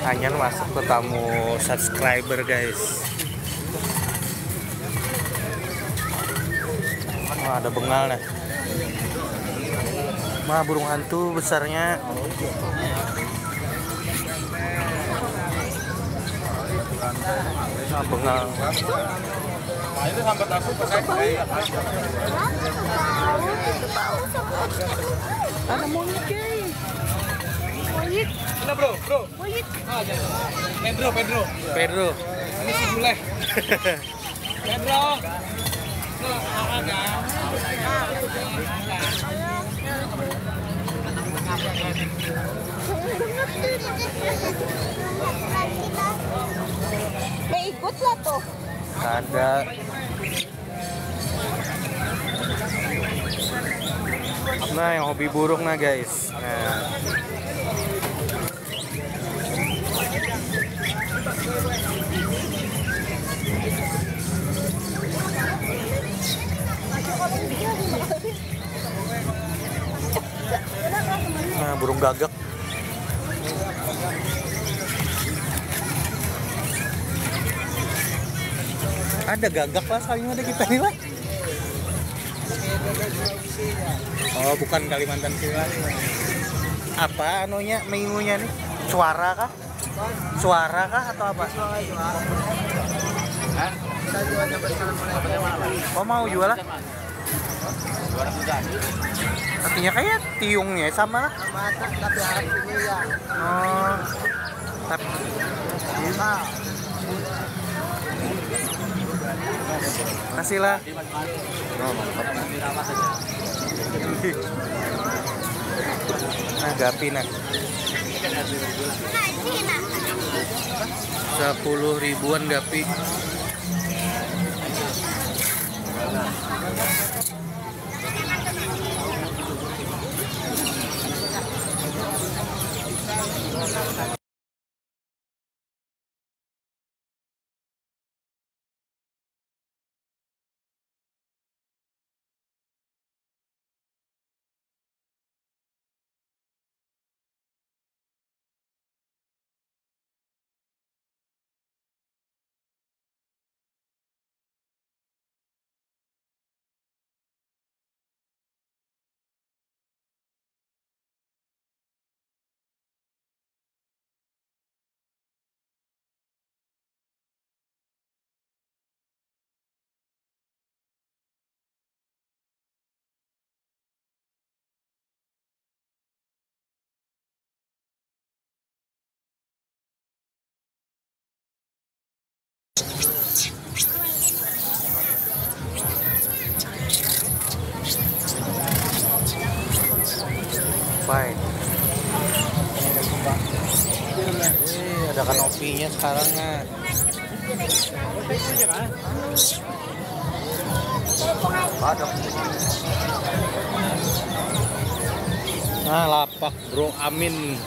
Hanya masuk ke tamu subscriber guys. Oh, ada bengal nih. Mah burung hantu besarnya. Nah, bengal. Itu sampai aku pakai. Ada monyet guys. Monyet. Mana bro? Monyet. Pedro. Ini si Juleh. Pedro. May ikut lah tuh. Ada. Nah, yang hobi burung nah guys. Nah. Nah, burung gagak. Ada gagak lah, saling ada kita nih lah. Oh, bukan Kalimantan Selatan. Apa anunya, mengunya nih? Suara kah? Suara kah atau apa? Oh, mau jual lah? Artinya kayak tiungnya sama lah. Tapi artinya ya. Oh. Tapi kasih lah. Nah, gapi nah. 10 ribuan gapi. Baik. Ada kanopinya sekarang ya. Nah, lapak Bro Amin.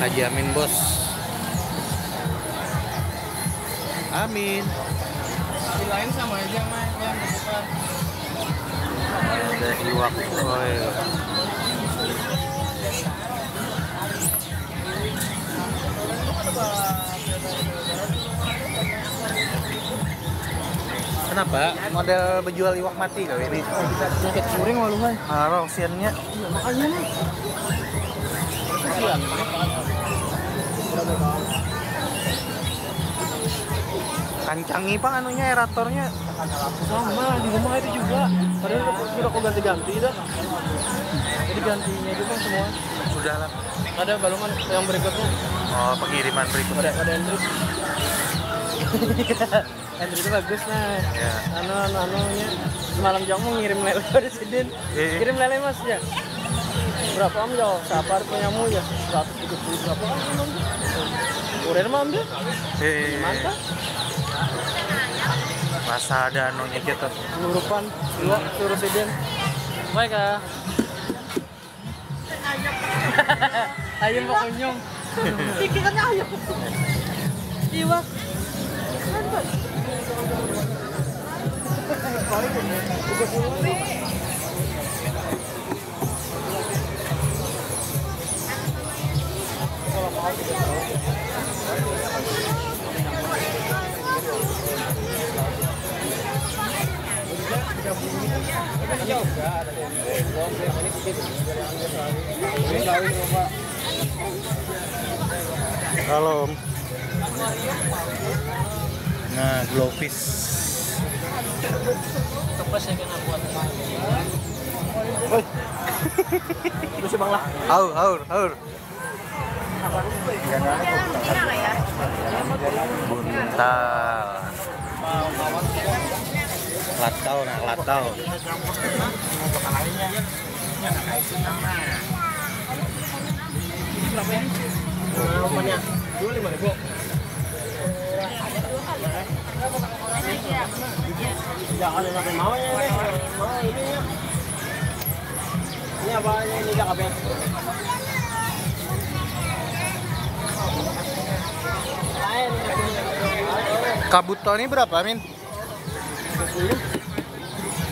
Haji Amin bos. Amin. Di lain sama aja mah yang bukan. Ada iwak koi. Kenapa? Model berjual iwak mati kali ini. Kita sakit kuring walau kan. Halo, siannya. Makanya nih. Kancangi pak anunya aeratornya. Sama di rumah itu juga. Padahal sudah kok ganti-ganti dah. Jadi gantinya itu kan semua. Sudah lah. Ada balongan yang berikutnya. Oh, pengiriman berikutnya. Ada Android. Android itu bagus nah. Ya. Anunya semalam jauh mau ngirim lele pada Sidin. Kirim lele mas ya. Berapa am jauh? Sabar punyamu ya. 130 berapa am? Kurir mah ambil. Mantap. Masa ada anunya gitu. Ngurupan dua suruh Sidin. Baik kah? Ayam pak kunyong. Pikirannya ayam. Iwak. Kan Halo. Nah, glowfish. Tepes ya kena buat. Terus bang lah. Haur. Buntal. Latau. Namanya 25.000. Jangan sampai mau ya. Mau ini ya. Ini apa ini kakaknya? Kabuto ini berapa, Min? 20.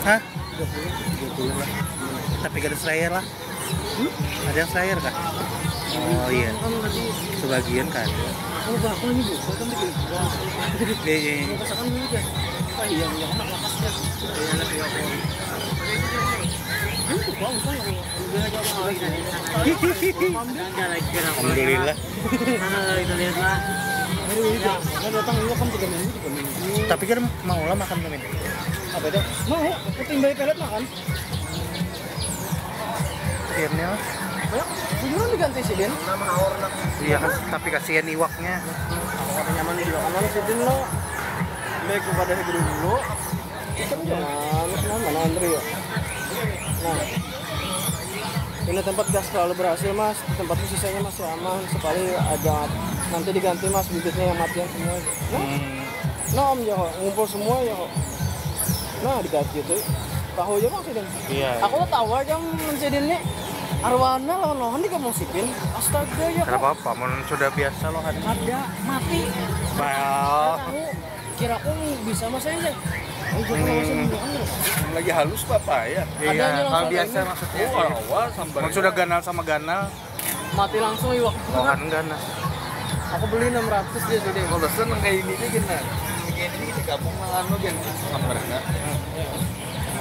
Hah? 20 lah. Tapi gak ada slayer lah. Ada yang slayer kah? Oh iya. Sebagian kan. Oh, bakal nih, Bu. Bakal bikin. Iya. Masakan dulu deh. Oh iya, enak lakasnya. Iya, enak ya. Alhamdulillah. Tapi kan mau lah makan Min. Apa itu? Mau, ketimbang pelet makan. Akhirnya. Bujuran diganti sih, Den. Iya kan, tapi kasihan iwaknya. Kalau nyaman juga kan sih, Den lo. Baik kepada hidup dulu. Kan jangan mana Andre ya. Nah, ini tempat gas terlalu berhasil mas, tempat sisanya masih aman, sekali ada nanti diganti mas bibitnya yang matian semua. Nah om ya kok ngumpul semua ya kok. Nah diganti itu tahu aja mas Dan. Iya. Aku tuh tahu aja menjadinya arwana lawan di kamu sipin. Astaga ya kok. Kenapa? Sudah biasa loh kan. Ada mati. Well. Tahu kira aku bisa mas aja. Lagi halus Bapak ya? Iya, kalau biasa maksudnya. Awal sambar. Sudah ganal sama ganal. Mati langsung iwak. Oh kan ganal. Aku beli 600 dia jadi. Kalau seneng kayak ini gini. Kayak ini kita gabung malah lo yang sambar enggak?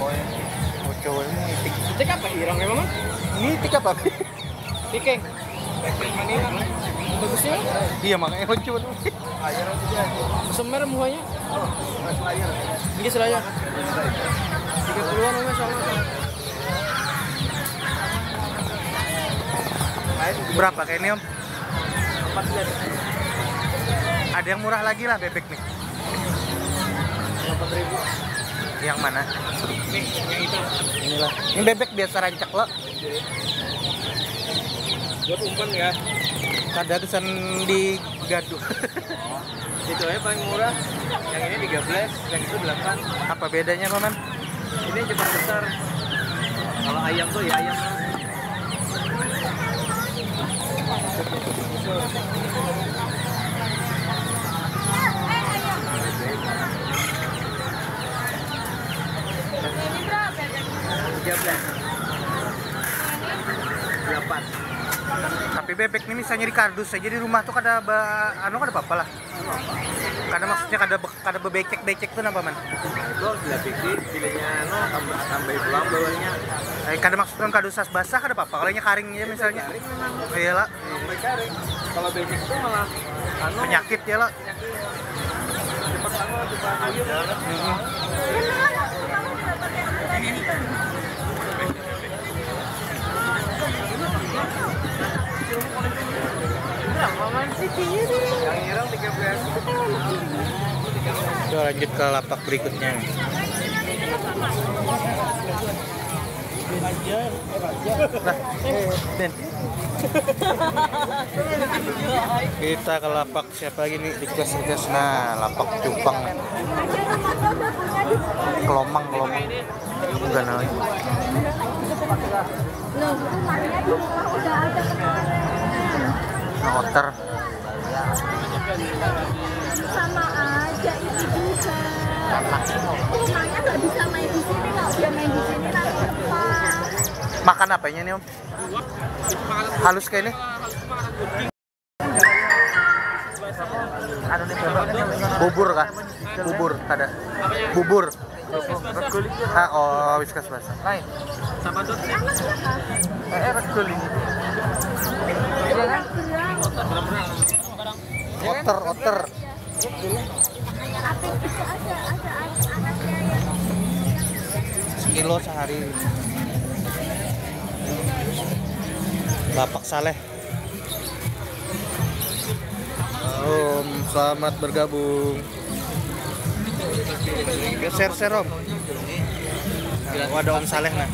Oh ya. Oh cowok ini itik. Cek apa hirang ya mama? Ini itik apa? Pikeng. Bagusnya? Iya makanya lucu tuh. Semer muanya. Ini Selayar. 30-an mas sama. Berapa kayak ini om? 4 Ada yang murah lagi lah bebek nih. 4.000. Yang mana? Nih, yang itu. Inilah. Ini bebek biasa rancak lo. Buat umpan ya. Kada kesan di gaduh. Itu aja paling murah. Yang ini 13, yang itu 8. Apa bedanya paman? Ini cepat besar. Kalau ayam tuh ya ayam. Tapi bebek ini misalnya di kardus aja di rumah tuh kada kada apa-apa lah. Kada maksudnya kada bebecek tuh napa man? Itu bila pikir pilihnya tambah tulang bawahnya. Kada maksudnya kardus basah kada apa-apa. Kalau nya karing aja misalnya. Iyalah. Sampai kering. Kalau bebek itu malah Penyakit ya lah. cepat ayam. Yang irang 13. Kita lanjut ke lapak berikutnya. Nah, Ben. Kita ke lapak siapa lagi nih? Request. Nah, lapak cupang. Kelomang. Enggak naik. Otter. Sama aja ini juga. Rumahnya nggak bisa main di sini, kalau dia main di sini nanti lepas. Makan apanya nih om? Halus kayak ini? Bubur kah? Bubur ada. Bubur. Oh, Whiskas basah. Lain. Sama tuh. Regul ini. Otter. Sekilo sehari. Bapak Saleh. Om, selamat bergabung. Share Om. Nah, ada Om Saleh nah.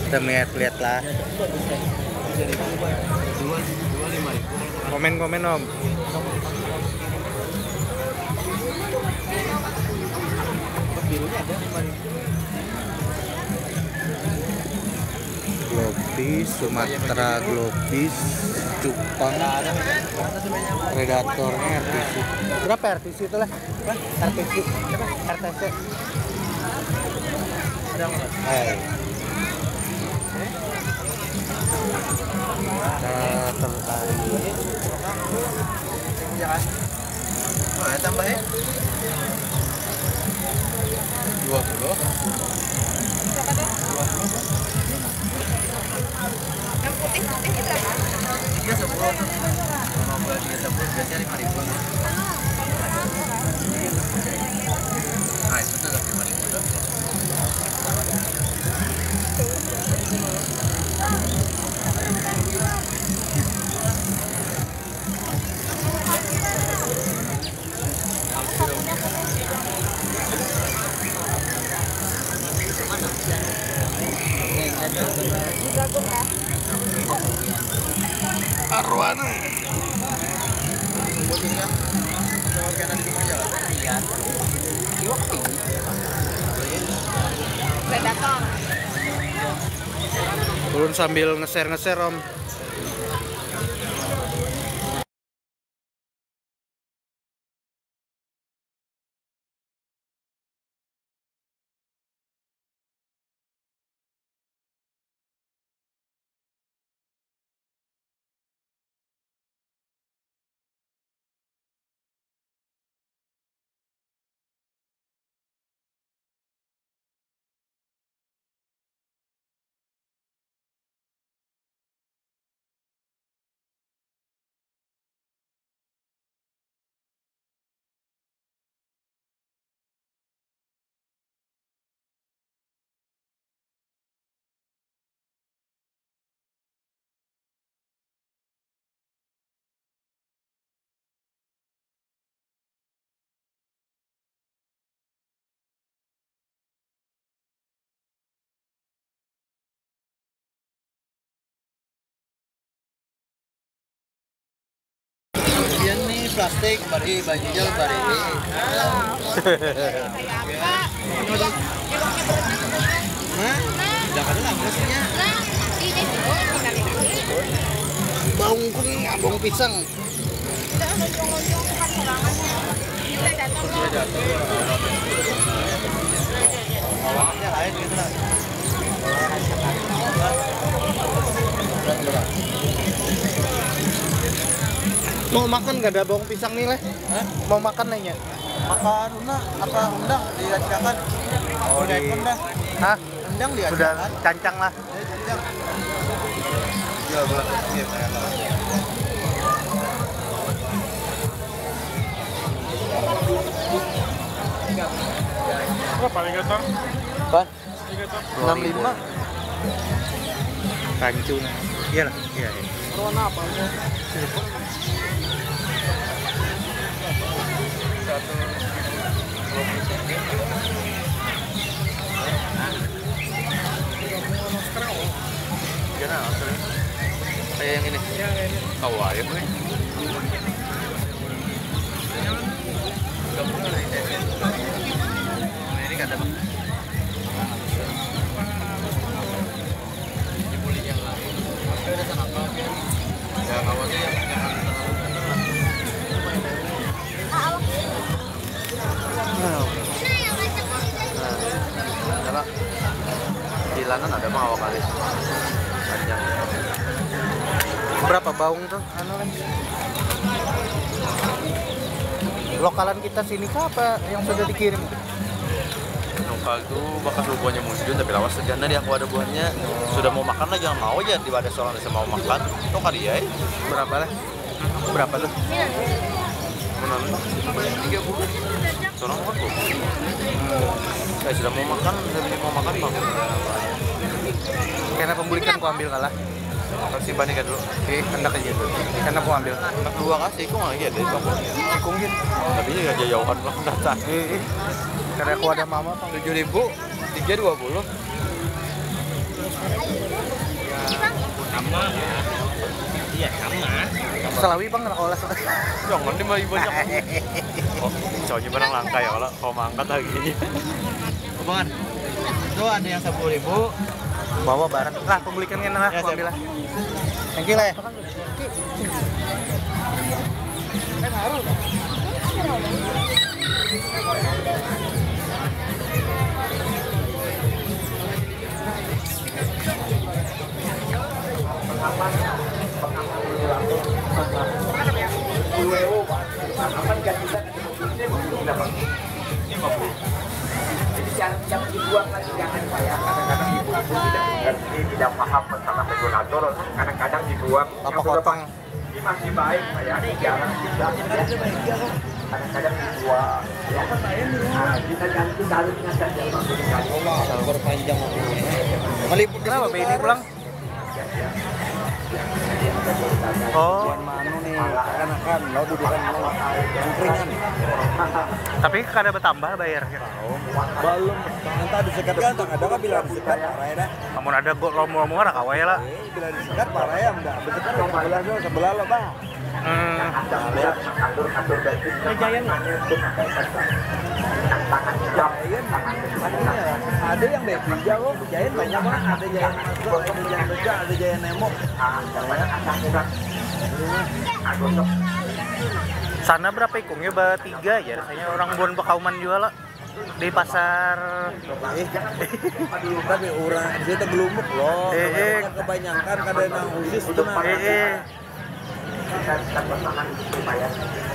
Kita lihat lah. Komen Om. Globis, Sumatera globis, cupang, predatornya RTC. Berapa RTC itu lah? RTC. Tambah ya? 20. Yang putih itu berapa? 310 tuh. Kalau buat 310 biasanya 5.000. Nah, itu tuh 5.000 tuh. Arwana. Predator. Turun sambil nge-share Om. Plastik, bari bajunya lebar ini. Nah, jangan lah maksudnya. Baung kuning, baung pisang. Awalnya lain gitu lah. Mau makan gak ada bawang pisang nih leh? Mau makan nanya? Makan undang diajakan. Oh di undang. Hah? Undang diajakan. Sudah cancang lah. Ya, iya, Berapa alligator? Apa? Alligator. 65. Kancung. Iya lah. Iya. Warna apa? Kayak yang ini. Kawaii gue. Ini kata bang. Dibully yang lain. Ada sana apa? Ya kawannya yang Nah, jalanan ada mah awak kali panjang. Berapa baung tuh? Anu leh. Lokalan kita sini kah apa yang sudah dikirim? Lokal itu bekas buahnya musjun tapi lawas sejana di aku ada buahnya. Sudah mau makan lah jangan mau aja di wadah soal ada mau makan. Tuh kali ya. Berapa lah? Berapa tuh? Menang 30. Seorang aku. Saya sudah mau makan, mau makan bang. Karena pembulikan ku ambil kalah. Kasih bandingkan dulu. Oke, hendak aja tuh. Karena ku ambil. Hendak dua kasih, kok nggak ada bang. Cikung gin. Tapi ya jauhan lah datang. Karena aku ada mama pang 7.000, 320. Iya sama. Selawi bang kena olah. Jangan dia malah banyak. Oh, soalnya barang langka ya kalau mangkat lagi. Bangan. Itu ada yang 10.000. Bawa barang. Lah pembulikan kan lah, Ya, aku ambil lah. Thank you lah ya. Yang dibuang lagi jangan Pak ya. Kadang-kadang ibu-ibu tidak mengerti, tidak paham tentang regulator. Kadang-kadang dibuang Apa yang sudah potong? ini masih baik Pak ya. Jangan kita kadang-kadang dibuang ya. Nah, kita ganti harusnya saja Pak. Sabar panjang. Meliput kenapa Be ini pulang? Oh, Manu nih, kan lo dudukan lo angkringan. tapi kada bertambah bayarnya. Belum, nanti disekat kan, ada kan bila disekat parah dah. Namun ada romo-romo ada kawai lah. Bila disekat parah ya, enggak. Disekat sebelah lo bang. Jayan Ada yang baby jauh, Jayan banyak banget. Ada Jayan Masuk, ada Jayan Beja, ada Jayan Nemo. Sana berapa ikungnya? Tiga ya rasanya orang buan Bekauman juga lah di pasar. Tapi orang kita gelumuk loh. Kebanyakan kadang yang usis itu mah.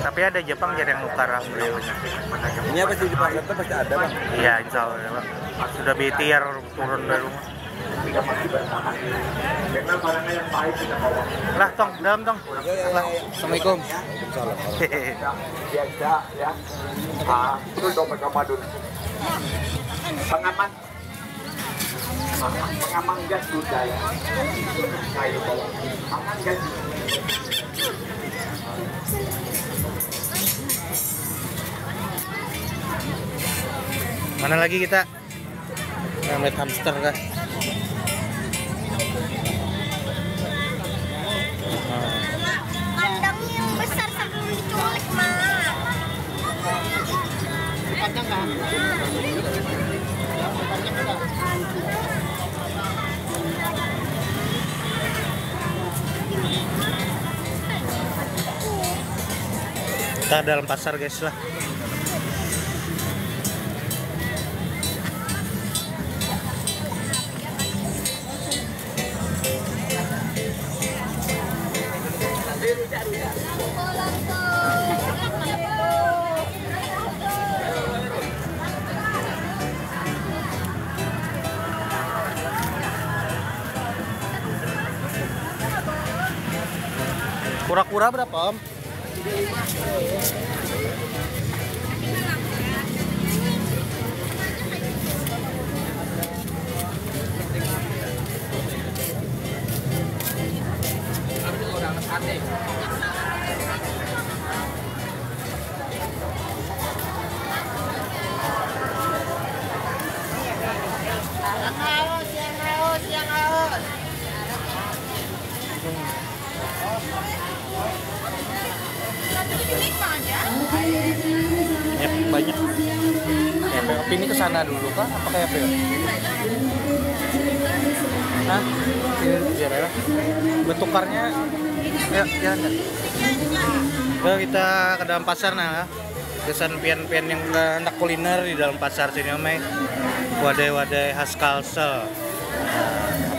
Tapi ada Jepang jadi yang nukar beliaunya. Ini pasti di pasar itu pasti ada bang. Iya insya Allah ya, Pak. Sudah BTR turun dari rumah. Lah tong dalam tong. Lah. Assalamualaikum. Biasa ya. Itu dompet Ramadan. Pengaman. Pengaman gas sudah ya. Ayo bawa. Pengaman gas. Mana lagi kita? Lihat hamster kah? Kandang yang besar sebelum diculik, Mak. Kandang kan? Kita dalam pasar guys lah. Kura-kura berapa Om? Ya, banyak. Ya, tapi ini kesana dulu kah? Apa kayak apa ya? Hah? Iya, ya. Bertukarnya ya, jalan kan? Nah, kita ke dalam pasar nah. Kesan pian-pian yang hendak kuliner di dalam pasar sini Om. Wadai-wadai khas Kalsel.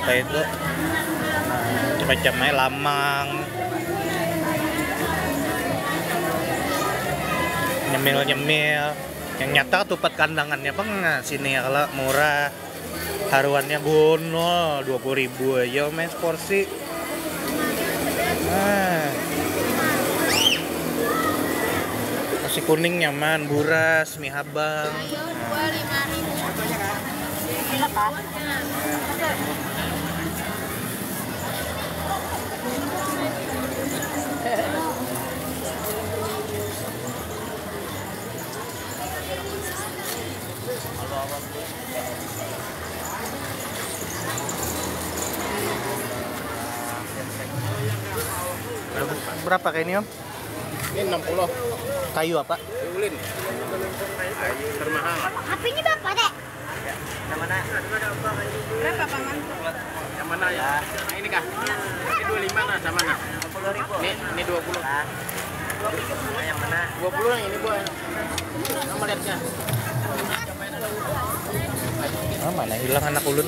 Apa itu? Macamnya lamang. nyemil-nyemil. Yang nyata ketupat kandangannya bang sini ya, kalau murah haruannya bono 20.000 aja men porsi. Nah, nasi kuning nyaman, buras, mie habang. Berapa kayak ini om? Ini 60. Kayu apa? Ulin. Ayo termahal. HP-nya berapa, Dek? Yang mana? Berapa, Paman? Yang mana ya? Yang ini kah? Ini 25 nah, sama nah. 20.000. Ini 20. Yang mana? 20 yang ini, Boy. Kamu lihatnya. Ah, mana hilang anak ulun.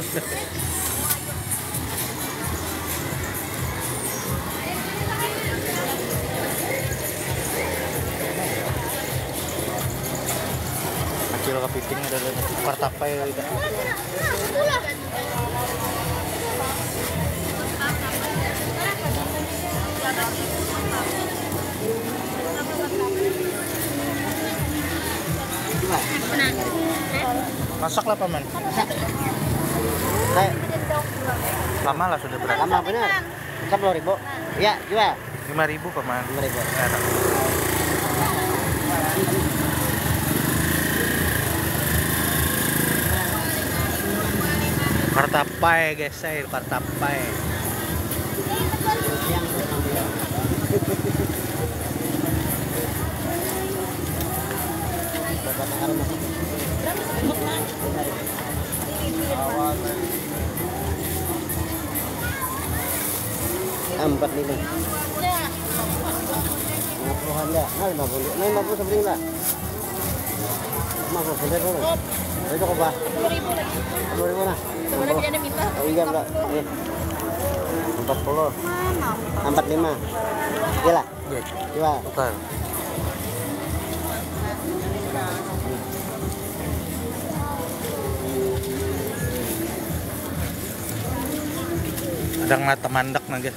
Kecil kepiting ada partapai itu. Masak lah paman. Lama lah sudah berapa? Lama benar. 10.000. Iya, jual. 5.000 paman. 5.000. Enak. Partapai guys, saya partapai. Empat lima. 50-an dah. 50 sebring lah. 50 sebring dulu. Itu apa? 10.000 lagi. 10.000 nah. Sebenarnya dia ada minta. Oh iya enggak. 40. 45. Gila. Jual. Bukan. Ada ngata mandak naga.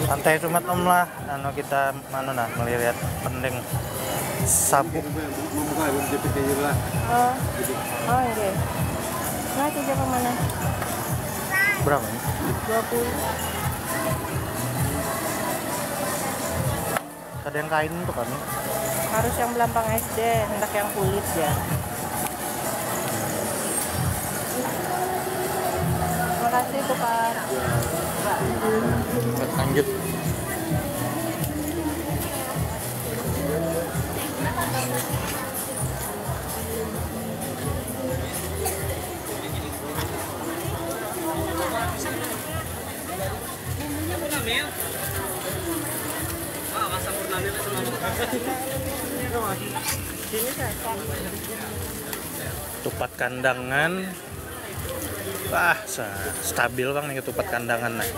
Santai cuma om lah, anu kita mana nah melihat pendeng sabu. Oh iya. Nah, itu jam mana? Berapa ini? 20. Ada yang kain tuh kan? Harus yang Belampang SD, hendak yang kulit ya. Terima kasih tukar. Lanjut. Tupat kandangan. Wah, stabil bang nih ketupat kandangan nah.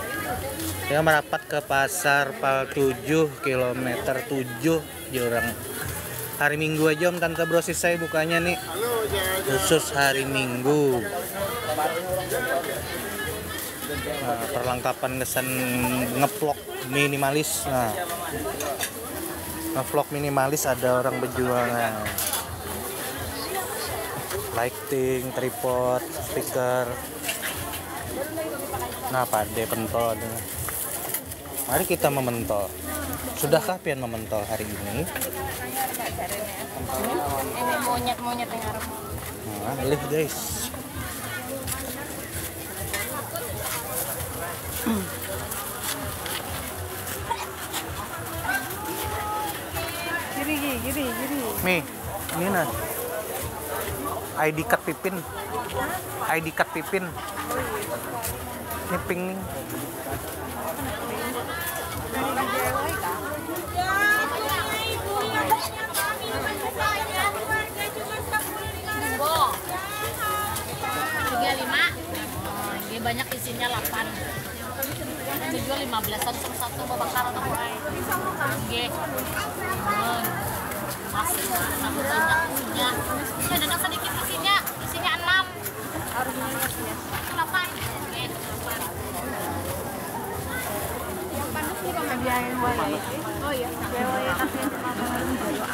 Dia merapat ke pasar Pal 7 kilometer 7 jurang. Hari Minggu aja om tante brosis saya bukanya nih. Khusus hari Minggu. Nah, perlengkapan kesan ngevlog minimalis. Nah, ngevlog minimalis ada orang berjuang. Nah. Lighting, tripod, speaker. Nah, pade pentol. Mari kita mementol. Sudahkah pian mementol hari ini? Ini monyet-monyet yang ngarep. Nah, lihat guys. Giri. Mi, ini nah. ID card Pipin. ID card Pipin. Ini pink nih. Ini banyak isinya 8. Ini jual 15-an satu bakar atau kurai. Oke. Masih banyak punya. Ini ada sedikit isinya 6. Harusnya 8. Oke. Yang panas sih kalau biayain wayai. Oh iya, biaya tapi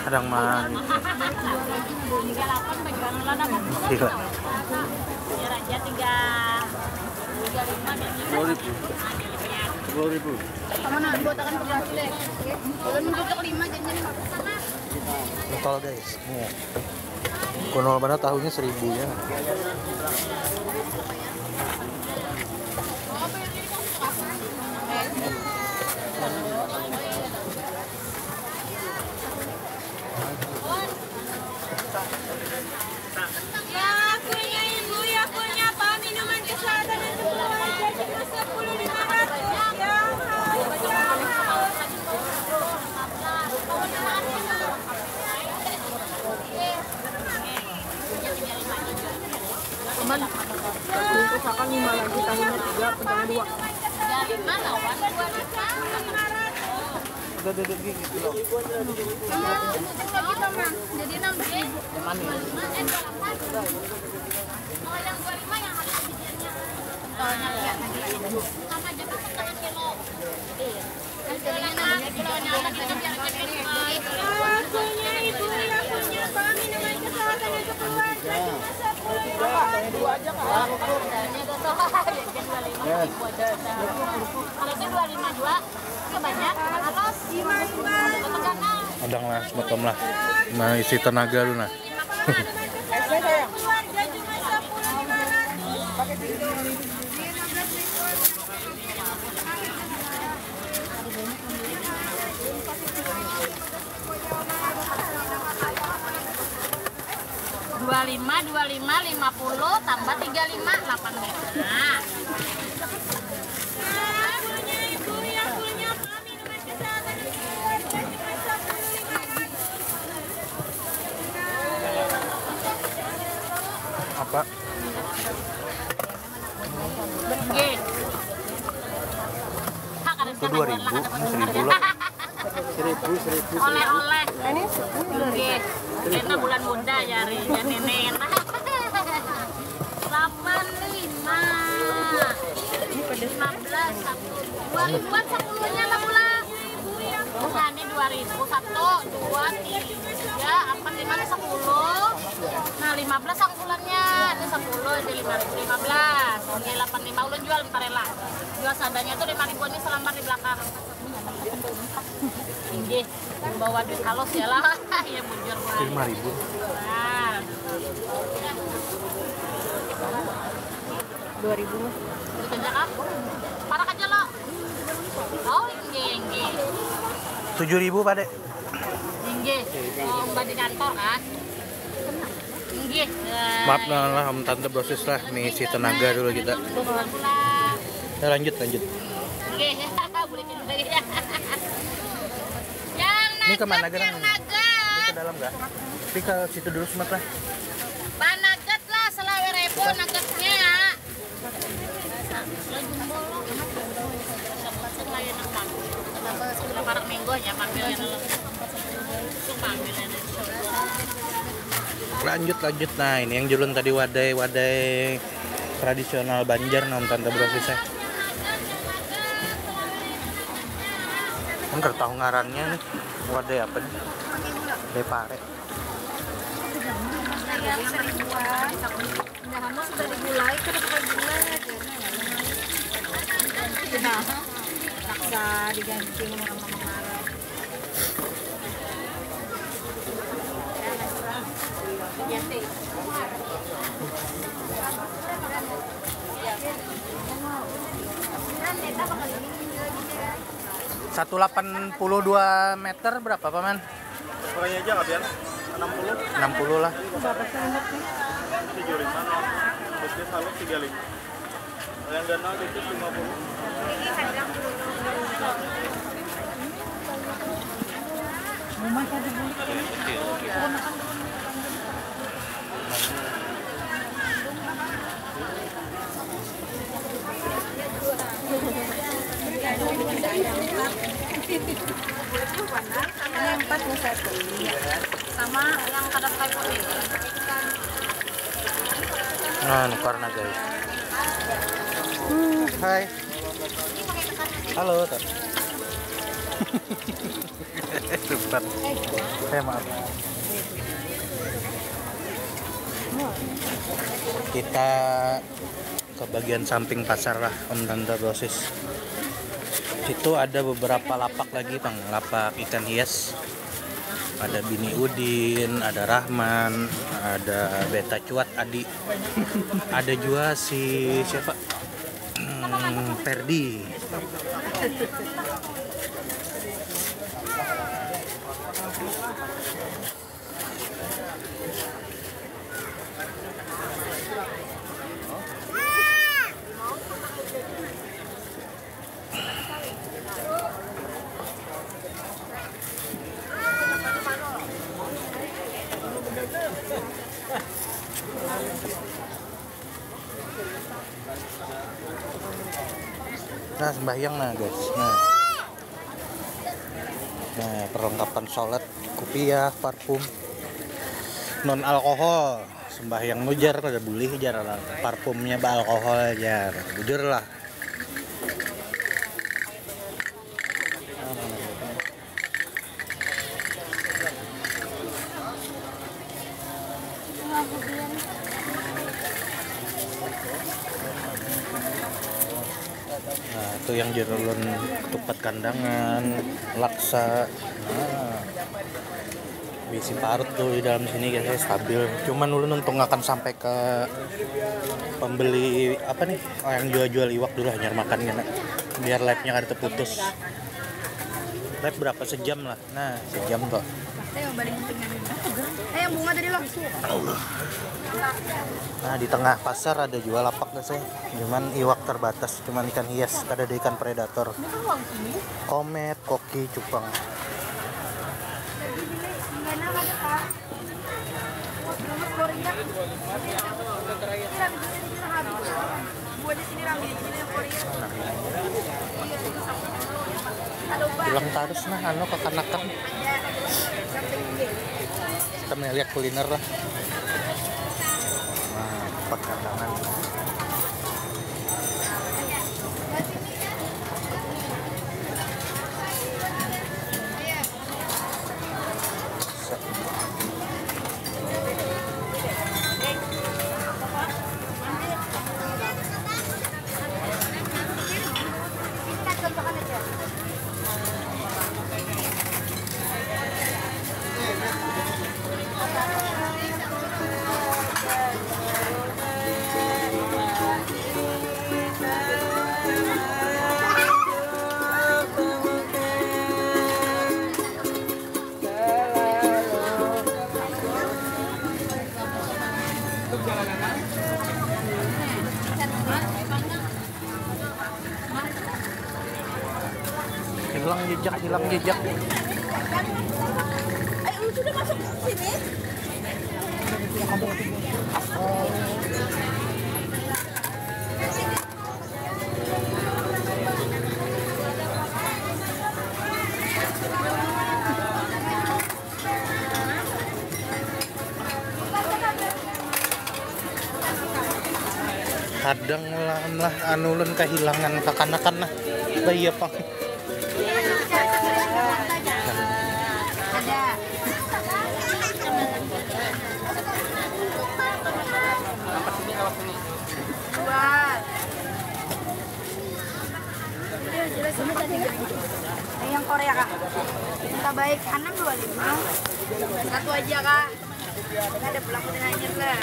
Kadang mah. 38 bagian lada apa? Iya. Ya raja 35 dan 10.000. sama nak buat akan berhasil deh. Kalau menunjuk 5 janjian sana. Total guys. Nih. Kono mana tahunya 1.000 ya. Ya, punya ibu ya punya apa minuman kesehatan untuk keluarga cuma 10.500 ya. Teman, bungkus akan 5 lagi, tahunya 3, pedangnya 2. Dari mana wan? Udah duduk gitu loh. Jadi 6.000. Oh yang 25 yang ada isiannya. Kalau lihat sama aja kan setengah kilo. Iya. Kan jadinya namanya kilonya lagi kan biar punya ibu ya punya apa minuman kesehatan untuk keluarga cuma 10.000. 2 aja Kak. Ini gosok aja 25 ribu aja. Kalau itu 25 2 banyak harus Kadang lah, semetom lah. Nah, isi tenaga lu nah. Dua lima 50 tambah 35 8 meter. Nah. Apa? Itu 2.000, ini 1.000 lah. 1.000. Oleh-oleh. Ini karena bulan muda ya, nenek. 85. 15 2.000-an 10-nya lah pula. Nah, ini 2.000 1 2 3 4 5 10. Nah, 15 angkulannya. Ini 10, ini 5.015. Oke, 85 ulun jual bentar lah. Jual seadanya tuh 5.000 ini selambar di belakang. Tinggi. Bawa duit halus ya lah. Ya bujur. 5.000. Nah. 2.000 mah. Kerja apa? Parah aja lo. Oh, inggi. 7.000 Pak Dek. Inggi. Oh, mbak di kantor kan? Inggi. Maaf lah om tante proses lah, nih isi tenaga dulu kita. Ya, lanjut. Inggi. Boleh juga ya. Ini kemana Gerang? Yang naga. Ini ke dalam nggak? Tapi ke situ dulu semat lah. Pak nagat lah, selawe rebo nagatnya. Parang minggu ya panggilnya dulu. Lanjut. Nah, ini yang jualan tadi wadai tradisional Banjar nom tante prosesnya. Enggak tahu ngarannya nih. Wadai apa nih? Wadai pare. Nah, sudah digulai, terus gulai aja. Nah, paksa diganti sama mama. Ganti. 182 meter berapa paman? Orangnya aja nggak biar 60. 60 lah. Berapa sih enaknya? 75 no. Terus dia selalu 35. Yang danau itu 50. Yang 4 mau 1. Sama yang kadang kayu ini. Nah, nukar na guys. Hai. Halo, Tok. Cepat. Maaf. Kita ke bagian samping pasar lah, Om Tante Dosis. Situ ada beberapa lapak lagi, Bang. Lapak ikan hias. Ada Bini Udin, ada Rahman, ada Beta Cuat Adi. Ada juga si siapa? Ferdi. Nah, sembahyang nah guys. Nah, perlengkapan sholat, kopiah, parfum, non alkohol. Sembahyang nujar ada boleh jar lah. Parfumnya alkohol jar. Bujur lah. Nah, itu yang jerulun ketupat kandangan, laksa. Nah, bisi parut tuh di dalam sini guys, stabil. Cuman ulun untung akan sampai ke pembeli apa nih? Oh, yang jual-jual iwak dulu hanya makan kan. Biar live-nya kada terputus. Live berapa sejam lah. Nah, sejam kok. Saya mau balik yang bunga tadi langsung. Nah, di tengah pasar ada jual lapak guys ya. Cuman iwak terbatas, cuman ikan hias, kada ada ikan predator. Komet, koki, cupang. Bilang tarus nah anu kekanakan. Kita melihat kuliner lah. Nah, tempat kandangan. Hilang jejak. Lu sudah masuk sini? Kadang lah anulun kehilangan kakanakan lah. Bayi apa? Yang Korea kak, kita baik 625, satu aja kak, nggak ada pulang udah nanya lah.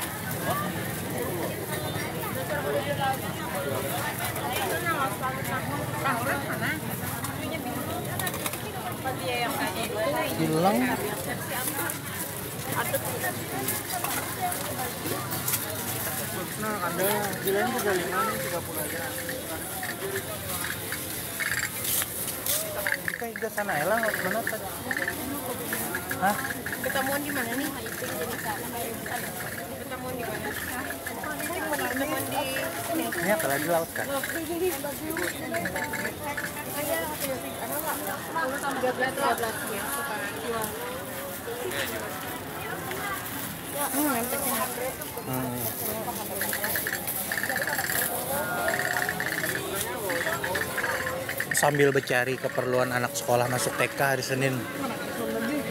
Hilang. Nah, ada bilang 35 nih 30 aja. Kita ke sana ya lah, mana tadi? Hah? Ketemuan di mana nih? Ketemuan di mana? Ketemuan di sini. Ini apa lagi laut kan? 13. Sambil mencari keperluan anak sekolah masuk TK hari Senin.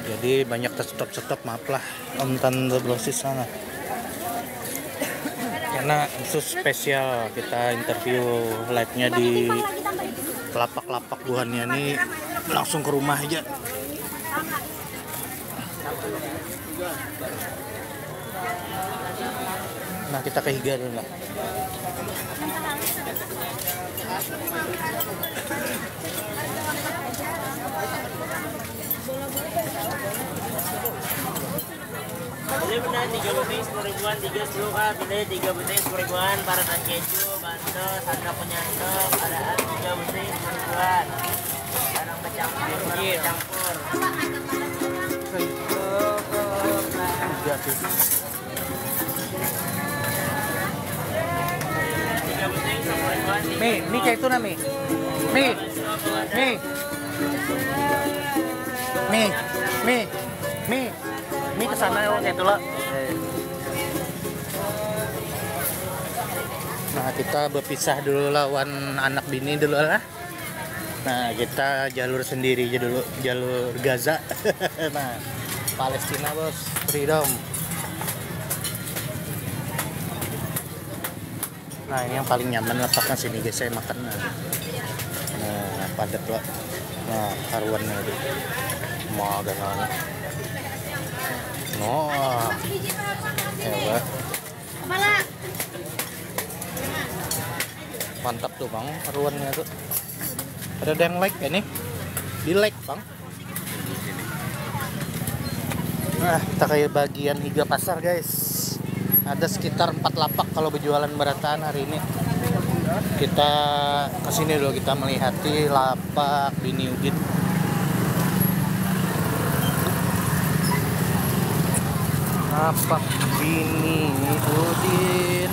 Jadi banyak stop maaf lah Om Tante Brosis sana. Karena khusus spesial kita interview live-nya di lapak-lapak buahnya nih langsung ke rumah aja. Nah kita ke Higa dulu lah. Pilih benar 3 buting 10.000-an, 3 10 kak. Pilih 3 buting 10.000-an, parutan keju, bantos, sandra penyantok, adaan 3 buting 10.000-an. Barang bercampur. Mi kayak itu na Mi. Mi kesana ya kayak itu lah. Nah kita berpisah dulu lawan anak bini dulu lah. Nah kita jalur sendiri aja dulu, jalur Gaza. Nah Palestina bos, freedom. Nah ini yang paling nyaman letaknya sini guys, saya makan. Nah padat lah. Nah karuannya itu mau agak nol. Oh, hebat. Mantap tuh bang, karuannya tuh. Ada yang like ya nih? Di like bang. Nah kita kayak bagian Higa Pasar guys. Ada sekitar 4 lapak kalau berjualan berataan hari ini. Kita kesini dulu, kita melihati lapak Bini Udin. Lapak Bini Udin.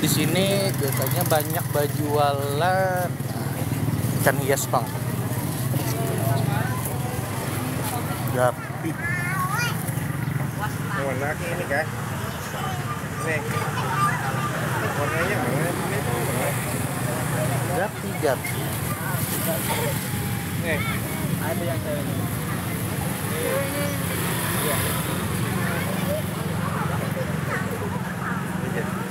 Di sini biasanya banyak berjualan ikan hias bang. Gapi. Warna ini kan? Nih, warnanya ini tuh. Gapi. Nih, Ada yang cewek.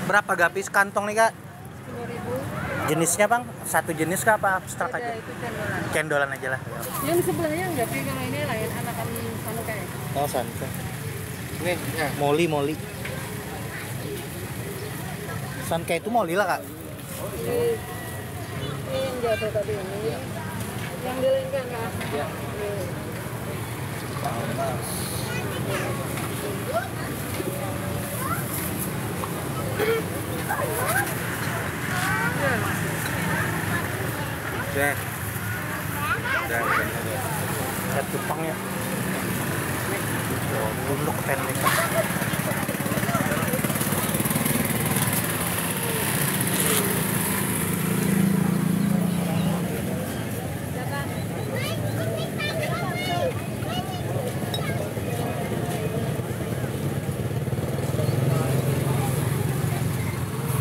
Berapa gapi sekantong nih kak? 10.000. Jenisnya bang? Satu jenis kah apa abstrak Ada aja? itu cendolan. Cendolan aja lah. Yang sebelahnya enggak sih, kalau ini lain anakan santai. Oh santai. nih, ya. Moli. Sankai itu moli lah kak. Ini yang jatuh tadi ini. Yang dilengkan kak. Ya. Udah. Lihat cupangnya. Tunduk pendek.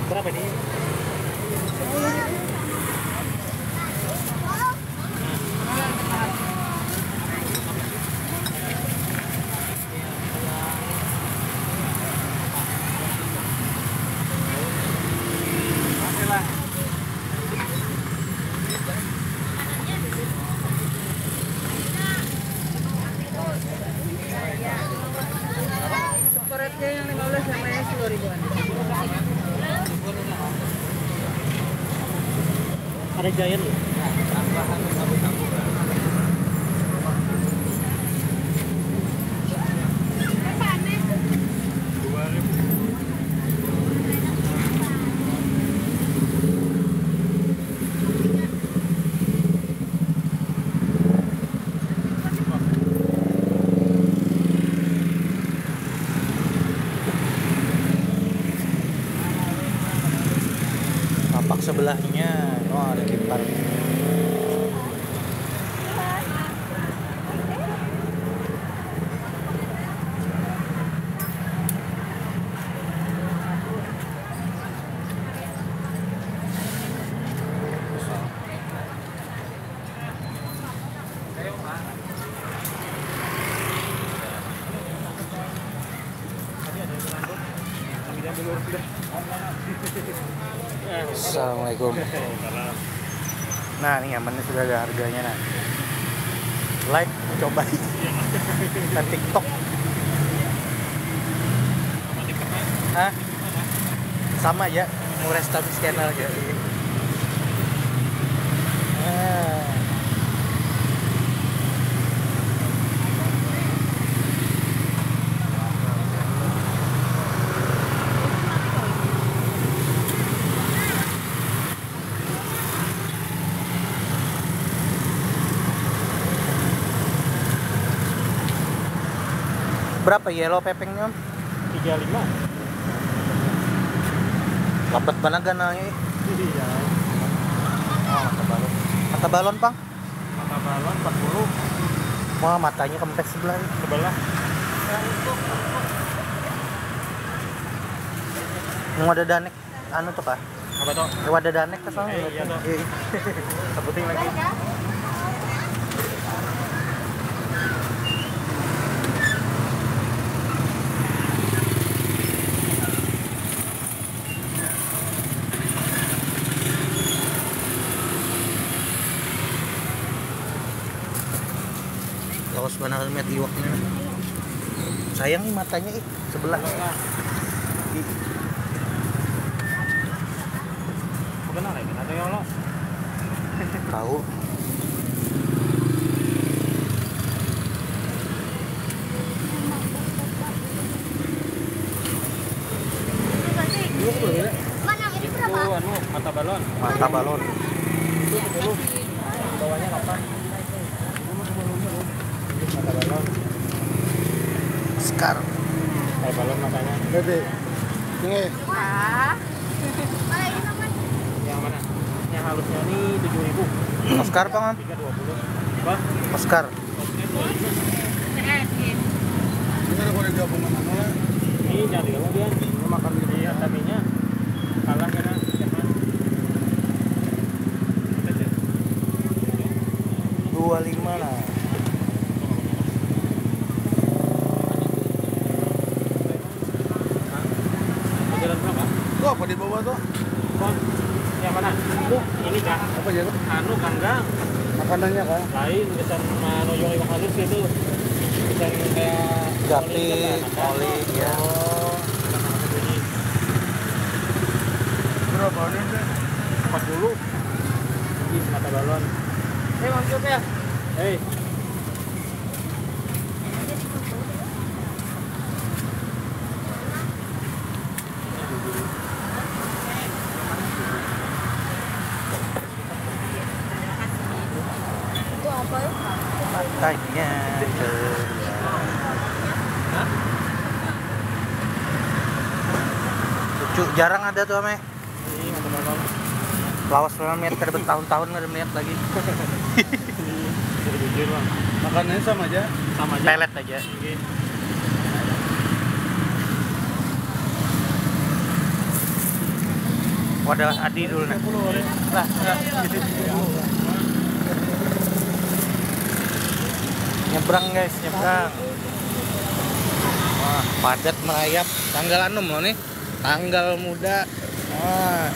Berapa ini? Koretnya yang 15 sama yang 10.000-an. Ada giant. sebelahnya oh ada kiper. Assalamualaikum. Nah, ini amannya sudah ada harganya nah. Like, coba dan TikTok. Hah? Sama ya, ngurus status channel aja. Berapa yellow pepengnya? 35. Lepet banget ganalnya. Iya. Oh, mata balon. Mata balon, Bang? Mata balon 40. Wah, matanya kempes sebelah. Sebelah. Yang ada danek anu tuh, Kak. Apa tuh? Yang ada danek ke sana. Iya tuh. Sebutin lagi. Lawas banget met iwaknya. Sayang nih matanya sebelah. Bukan lagi, atau yang lo? Tahu. Mana ini berapa? Itu anu mata balon. Mata balon. Bawahnya 8. Mata balon. Skar. Kayak balon matanya. Bebe. Ini Ah. Mana ini namanya? Yang mana? Yang halusnya ini 7.000. Oscar, Bang. 320. Apa? Oscar. kita boleh gabung sama mana? Ini jadi kemudian makan di ataminya kalah karena jangan 25 lah. jalan berapa? Tuh apa di bawah tuh? Kon yang mana? Ini kan Apa ya? anu kanggang Makanannya kan? lain kesan manoyong iwak halus gitu kesan kayak Gapi, oli, ya. oh bunyi Berapa nih? 40 ini mata balon masuk ya Itu apa ya? Matanya lucu, jarang ada tuh ame. ini mata balon Lawas pernah lihat ke bertahun-tahun nggak ada lihat lagi. jadi jujur bang Makanannya sama aja. sama aja Pelet aja. Ini. Wadah Adi dulu nih. Lah, nyebrang guys, nyebrang. Wah, padat merayap. Tanggal 6 loh nih. Tanggal muda. Wah.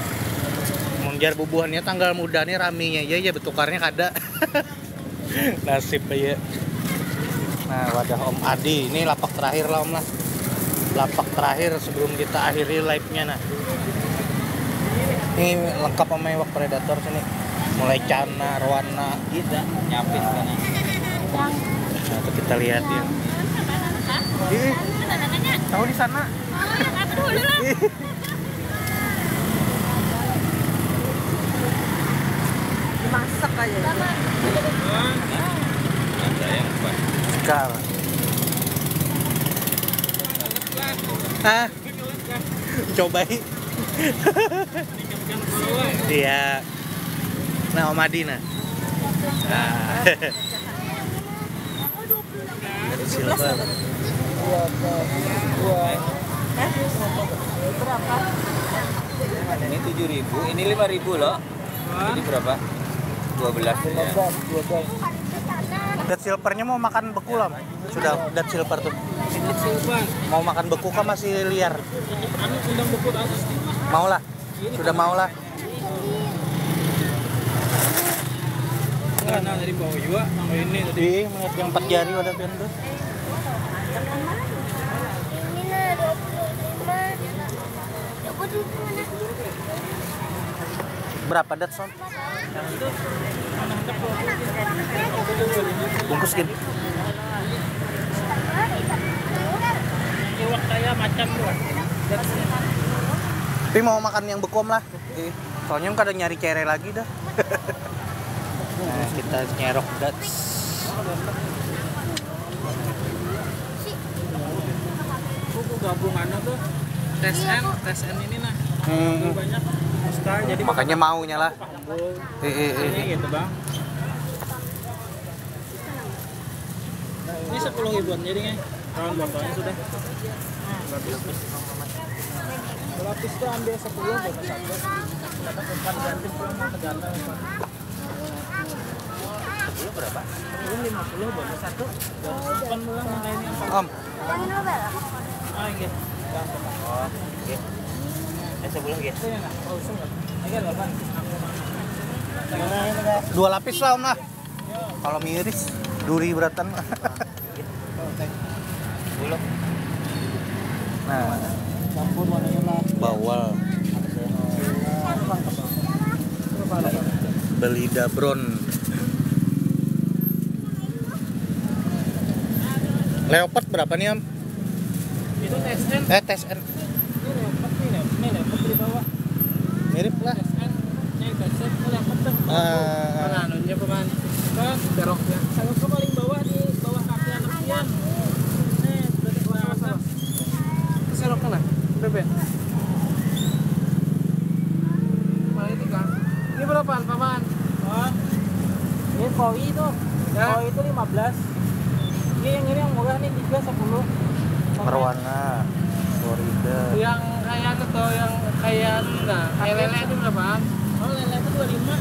Mengjar bubuhannya tanggal muda nih raminya aja ya betukarnya kada. Nasib aja. Nah, wadah Om Adi. Ini lapak terakhir lah Om lah. Lapak terakhir sebelum kita akhiri live-nya nah. Ini lengkap sama ewak predator sini. Mulai cana, arwana, tidak nyapin kan. Nah, itu kita lihat ya. Ih, tahu di sana. Dimasak aja. Sekal. Hah? Cobain. Iya. Nah, Om Adi nah. Silver. Ini 7.000, ini 5.000 loh. Ini berapa? 12 ya. Dat silvernya mau makan beku lah. Sudah dat silver tuh. Mau makan beku kan masih liar. Mau lah. Sudah mau lah. Nah, dari bawah juga sama ini tadi. Iya, melihat yang 4 jari ada pian tuh. Berapa dat son? Bungkus gini. Iwak kayak macam tuh. Tapi mau makan yang bekom lah. Soalnya kadang nyari cere lagi dah. Nah, kita nyerok dat. Buku gabungannya tuh tes N ini nah. Banyak star jadi Makanya maunya lah. ini gitu bang. Ini 10.000-an jadinya. Tahun botolnya sudah. Lapis tuh ambil 10 buat satu. Dapat umpan ganti pulang ke ganda. Berapa? 50 buat satu. Umpan pulang makanya yang Om, ah gitu. oh, gitu. Sebelum gitu. Dua lapis lah Om lah. Kalau miris, duri beratan lah. Nah, bawal. Belida Brown. Leopard berapa nih Om? Itu TSN. TSN. Ini leopard di bawah. Mirip lah. TSN. Ini TSN itu leopard tuh. Ah. Mana anunya peman? Kan beroknya. Saya ke paling bawah di bawah kaki anak pian. Nih, berarti kawasan. Keserok kana? Bebe. Mana itu kan? Ini berapaan paman? Oh. Ini koi tuh. Ya. Koi itu 15. Ini yang murah nih 3 10. Berwarna Florida. Yang kayak itu tuh yang kayak enggak, kayak lele itu berapaan? Oh, lele itu 25.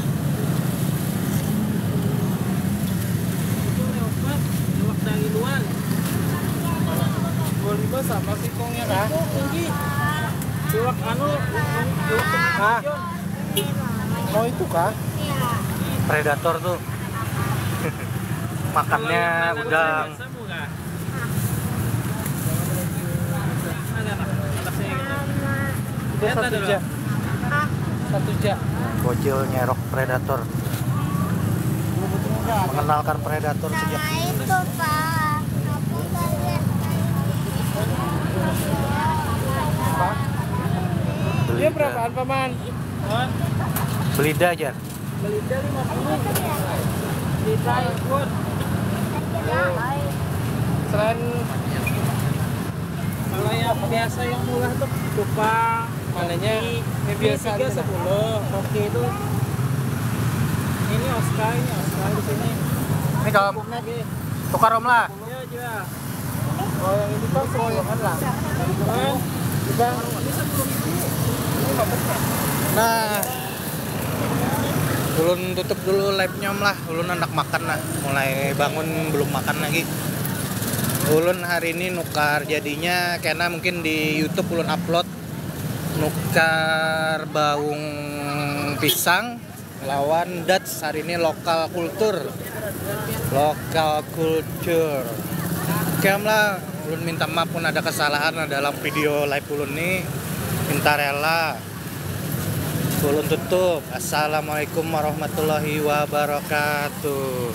Itu leopard, leopard dari luar. 25 sama sikongnya kah? Tinggi. Luwak anu, luwak Oh itu kah? Predator tuh. Makannya udang. Itu 1 jam. 1 jam. Bocil nyerok predator. Mengenalkan predator sejak Itu Pak. Dia berapaan paman? Belida aja. Belida 50. Belida ikut. Selain kalau yang biasa yang murah tuh cupang, mananya ini biasa 10. Oke itu. Ini Oscar di sini. Ini kalau tukar Om lah. Iya aja. Oh yang ini kan semuanya lah. Bang, ini 10.000. Nah, ulun tutup dulu live-nya Om lah. Ulun hendak makan lah. Mulai bangun belum makan lagi. Ulun hari ini nukar jadinya karena mungkin di YouTube ulun upload nukar baung pisang lawan Dutch. Hari ini lokal kultur. Oke Om lah, ulun minta maaf pun ada kesalahan dalam video live ulun nih. Minta rela. Ulun tutup. Assalamualaikum warahmatullahi wabarakatuh.